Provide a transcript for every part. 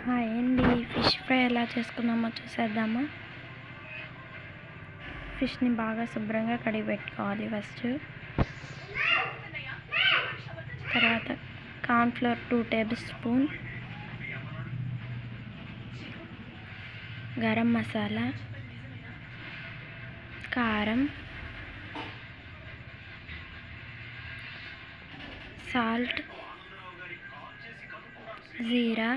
Hi అండి. Fish fry ఎలా చేసుకుందామో చూసేద్దామా. ఫిష్ని బాగా శుభ్రంగా కడిగి పెట్టుకోవాలి ఫస్ట్. తర్వాత cornflour 2 table spoon, garam masala, కారం, సాల్ట్, జీరా,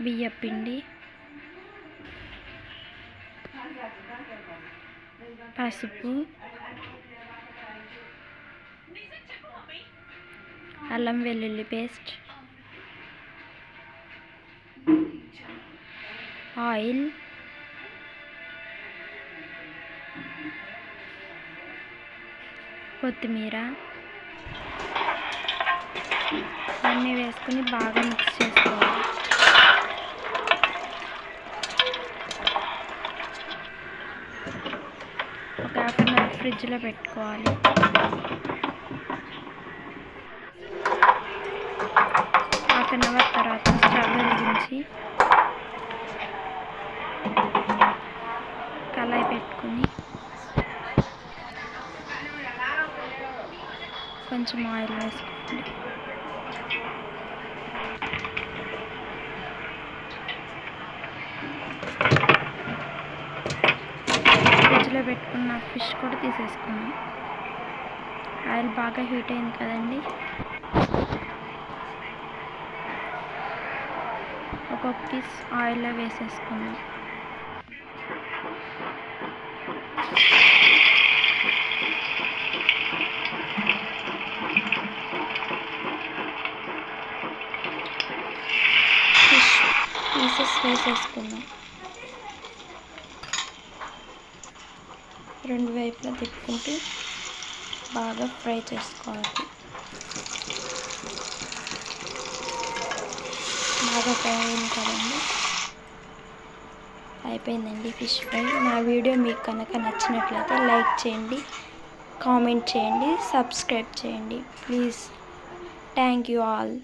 బియ్యపిండి, పసుపు, అల్లం వెల్లుల్లి పేస్ట్, ఆయిల్, కొత్తిమీర అన్నీ వేసుకుని బాగా మిక్స్ చేసుకోవాలి. ఒక హాఫ్ అన్ అవర్ ఫ్రిడ్జ్లో పెట్టుకోవాలి. హాఫ్ అన్ అవర్ తర్వాత స్టవ్ వెలిగించి కళాయి పెట్టుకుని కొంచెం ఆయిల్ వేసుకోండి. ఫ్రిడ్జ్లో పెట్టుకున్న ఫిష్ కూడా తీసేసుకున్నాం. ఆయిల్ బాగా హీట్ అయింది కదండి. ఒక్కొక్క పీస్ ఆయిల్లో వేసేసుకున్నాం. ఫిష్ పీసెస్ వేసేసుకున్నాం. రెండు వైపులా తిప్పుకుంటూ బాగా ఫ్రై చేసుకోవాలి. బాగా ఫ్రై అయింది కదండి. అయిపోయిందండి ఫిష్ ఫ్రై. నా వీడియో మీకు కనుక నచ్చినట్లయితే లైక్ చేయండి, కామెంట్ చేయండి, సబ్స్క్రైబ్ చేయండి ప్లీజ్. Thank you all.